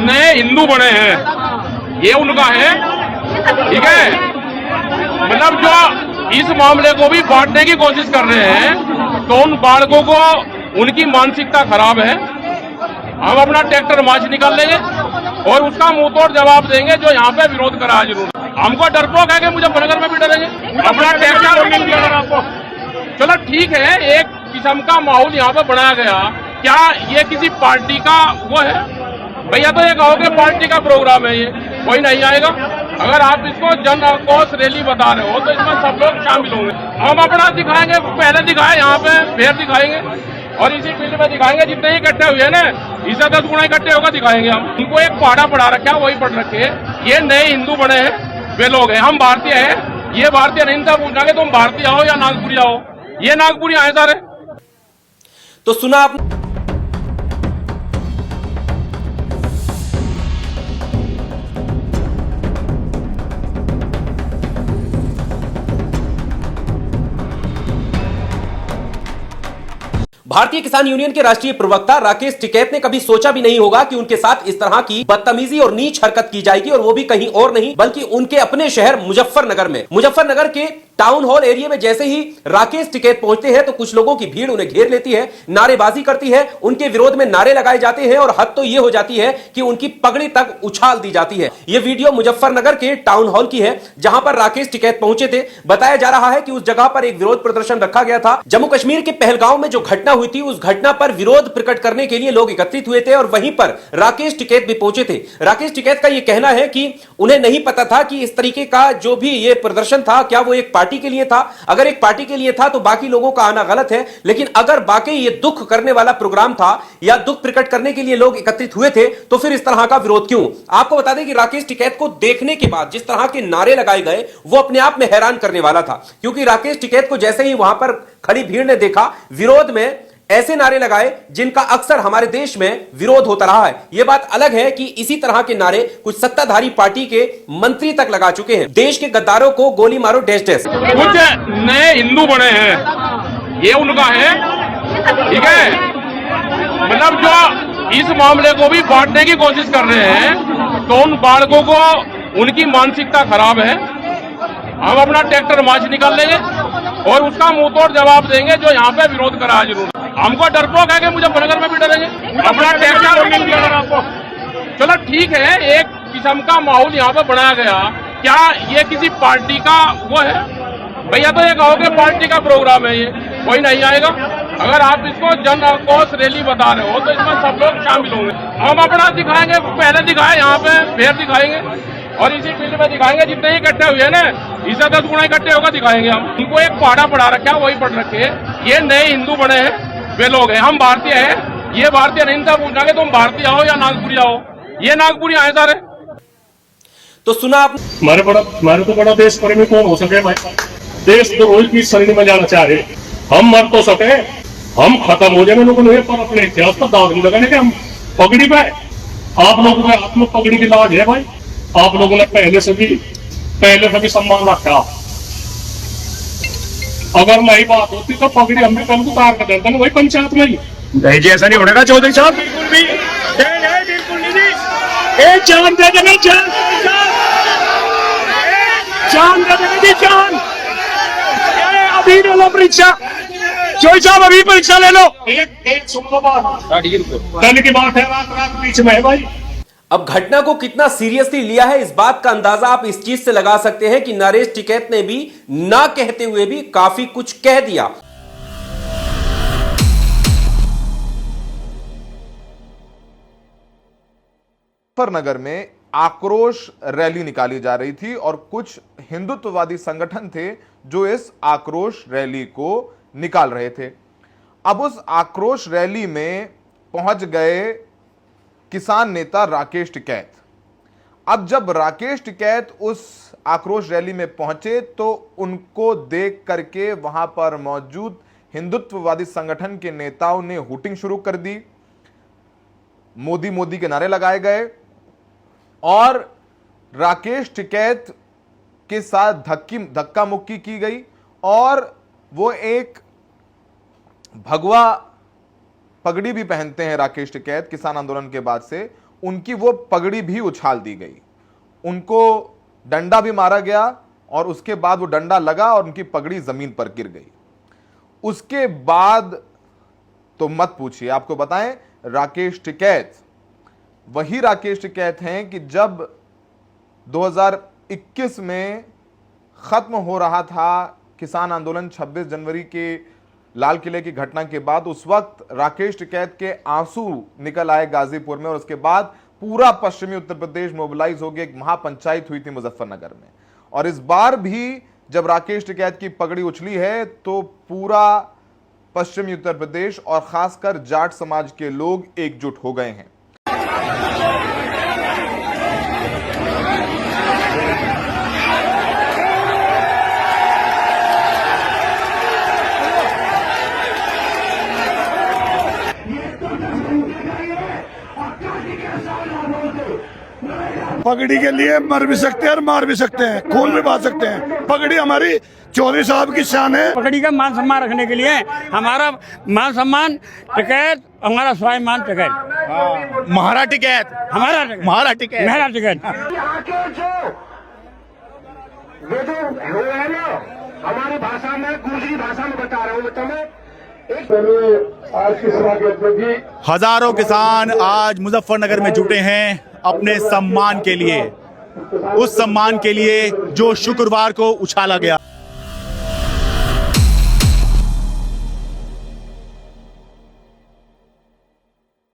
नए हिंदू बने हैं, ये उनका है। ठीक है, मतलब जो इस मामले को भी बांटने की कोशिश कर रहे हैं, तो उन बालकों को उनकी मानसिकता खराब है। हम अपना ट्रैक्टर मार्च निकाल लेंगे और उसका मुंह तोड़ जवाब देंगे जो यहाँ पे विरोध करा है। जरूर हमको डरपोक है कि मुजफ्फरनगर में भी डरेंगे अपना ट्रैक्टर मिल गया आपको। चलो ठीक है, एक किस्म का माहौल यहाँ पे बनाया गया। क्या ये किसी पार्टी का वो है? भैया तो ये कहो कि पार्टी का प्रोग्राम है, ये कोई नहीं आएगा। अगर आप इसको जन आक्रोश रैली बता रहे हो तो इसमें सब लोग शामिल होंगे। हम अपना दिखाएंगे, पहले दिखाए यहाँ पे, फिर दिखाएंगे और इसी फील्ड में दिखाएंगे। जितने ही इकट्ठे हुए ना, इससे 10 गुना इकट्ठे होकर दिखाएंगे हम। उनको एक पहाड़ा पढ़ा रखा, वही पढ़ रखे। ये नए हिंदू बने हैं, वे लोग हैं। हम भारतीय हैं, ये भारतीय नहीं था। पूछना कि तुम भारतीय हो या नागपुरी हो, ये नागपुरी आए सारे। तो सुना आपने। भारतीय किसान यूनियन के राष्ट्रीय प्रवक्ता राकेश टिकैत ने कभी सोचा भी नहीं होगा कि उनके साथ इस तरह की बदतमीजी और नीच हरकत की जाएगी, और वो भी कहीं और नहीं बल्कि उनके अपने शहर मुजफ्फरनगर में। मुजफ्फरनगर के टाउन हॉल एरिया में जैसे ही राकेश टिकैत पहुंचते हैं तो कुछ लोगों की भीड़ उन्हें घेर लेती है, नारेबाजी करती है, उनके विरोध में नारे लगाए जाते हैं और हद तो यह हो जाती है कि उनकी पगड़ी तक उछाल दी जाती है। यह वीडियो मुजफ्फरनगर के टाउन हॉल की है जहां पर राकेश टिकैत पहुंचे थे। बताया जा रहा है कि उस जगह पर एक विरोध प्रदर्शन रखा गया था। जम्मू कश्मीर के पहलगांव में जो घटना हुई थी, उस घटना पर विरोध प्रकट करने के लिए लोग एकत्रित हुए थे और वहीं पर राकेश टिकैत भी पहुंचे थे। राकेश टिकैत का यह कहना है कि उन्हें नहीं पता था कि इस तरीके का जो भी यह प्रदर्शन था, क्या वो एक पार्टी के लिए था। अगर एक पार्टी के लिए था तो बाकी लोगों का आना गलत है, लेकिन अगर बाकी ये दुख करने वाला प्रोग्राम था या दुख प्रकट करने के लिए लोग एकत्रित हुए थे तो फिर इस तरह का विरोध क्यों। आपको बता दें कि राकेश टिकैत को देखने के बाद जिस तरह के नारे लगाए गए वो अपने आप में हैरान करने वाला था, क्योंकि राकेश टिकैत को जैसे ही वहां पर खड़ी भीड़ ने देखा, विरोध में ऐसे नारे लगाए जिनका अक्सर हमारे देश में विरोध होता रहा है। यह बात अलग है कि इसी तरह के नारे कुछ सत्ताधारी पार्टी के मंत्री तक लगा चुके हैं। देश के गद्दारों को गोली मारो डैश डैश। कुछ नए हिंदू बने हैं, ये उनका है। ठीक है, मतलब जो इस मामले को भी बांटने की कोशिश कर रहे हैं, तो उन बालकों को उनकी मानसिकता खराब है। हम अपना ट्रैक्टर मार्च निकाल लेंगे और उसका मुंह तोड़ जवाब देंगे जो यहाँ पे विरोध करा है। जरूर हमको डरपोक है कि मुजफ्फरनगर में भी डरेंगे अपना ट्रैक्टर मिल गया आपको। चलो ठीक है, एक किस्म का माहौल यहाँ पे बनाया गया। क्या ये किसी पार्टी का वो है? भैया तो ये कहो कि पार्टी का प्रोग्राम है, ये कोई नहीं आएगा। अगर आप इसको जन आक्रोश रैली बता रहे हो तो इसमें सब लोग शामिल होंगे। हम अपना दिखाएंगे, पहले दिखाए यहाँ पे, फिर दिखाएंगे और इसी फील्ड में दिखाएंगे। जितने ही इकट्ठे हुए ना, इससे 10 गुना इकट्ठे होकर दिखाएंगे हम। उनको एक पहाड़ा पढ़ा रखा, वही पढ़ रखे। ये नए हिंदू बने हैं, वे लोग हैं। हम भारतीय हैं, ये भारतीय नहीं था। पूछना कि तुम भारतीय हो या नागपुरी हो, ये नागपुरी आए सारे। तो सुना आप। हमारे तो बड़ा देश प्रेमी कौन हो सके भाई? देश तो रोज की शरीर में जाना चाह रहे। हम मर तो सके, हम खत्म हो जाए लोगों ने, पर अपने इतिहास पर दाग नहीं लगाने के। हम पगड़ी पे, आप लोगों के हाथ में पगड़ी की लाज है भाई। आप लोगों ने पहले से भी सम्मान रखा। अगर नहीं बात होती तो पगड़ी हम भी कल उतार कर देते ना, वही पंचायत में ही। नहीं जी, ऐसा नहीं होने का चौधरी साहब, बिल्कुल भी नहीं, बिल्कुल नहीं। एक जान दे देना, जान दे देना जी, जान। अभी ले लो परीक्षा, चौधरी साहब अभी परीक्षा ले लो। एक सुनो बात, कल की बात है, रात बीच में है भाई। अब घटना को कितना सीरियसली लिया है इस बात का अंदाजा आप इस चीज से लगा सकते हैं कि नरेश टिकैत ने भी ना कहते हुए भी काफी कुछ कह दिया। मुजफ्फरनगर में आक्रोश रैली निकाली जा रही थी और कुछ हिंदुत्ववादी संगठन थे जो इस आक्रोश रैली को निकाल रहे थे। अब उस आक्रोश रैली में पहुंच गए किसान नेता राकेश टिकैत। अब जब राकेश टिकैत उस आक्रोश रैली में पहुंचे तो उनको देख करके वहां पर मौजूद हिंदुत्ववादी संगठन के नेताओं ने हूटिंग शुरू कर दी, मोदी मोदी के नारे लगाए गए और राकेश टिकैत के साथ धक्का मुक्की की गई और वो एक भगवा पगड़ी भी पहनते हैं राकेश टिकैत किसान आंदोलन के बाद से, उनकी वो पगड़ी भी उछाल दी गई, उनको डंडा भी मारा गया और उसके बाद वो डंडा लगा और उनकी पगड़ी जमीन पर गिर गई। उसके बाद तो मत पूछिए। आपको बताएं, राकेश टिकैत वही राकेश टिकैत हैं कि जब 2021 में खत्म हो रहा था किसान आंदोलन 26 जनवरी के लाल किले की घटना के बाद, उस वक्त राकेश टिकैत के आंसू निकल आए गाजीपुर में और उसके बाद पूरा पश्चिमी उत्तर प्रदेश मोबिलाइज हो गया। एक महापंचायत हुई थी मुजफ्फरनगर में, और इस बार भी जब राकेश टिकैत की पगड़ी उछली है तो पूरा पश्चिमी उत्तर प्रदेश और खासकर जाट समाज के लोग एकजुट हो गए हैं। पगड़ी के लिए मर भी सकते हैं और मार भी सकते हैं, खून भी बहा सकते हैं। पगड़ी हमारी चौधरी साहब की शान है। पगड़ी का मान सम्मान रखने के लिए हमारा मान सम्मान टिकैत, हमारा स्वाभिमान टिकैत, महारा टिकैत, हमारा महारा टिकैत, मेरा टिकैत। वो जो है ना, हमारी भाषा में, गुजरी भाषा में बता रहा हूँ तुम्हें। आज की सभा के अध्यक्ष हजारों किसान आज मुजफ्फरनगर में जुटे हैं अपने सम्मान के लिए, उस सम्मान के लिए जो शुक्रवार को उछाला गया।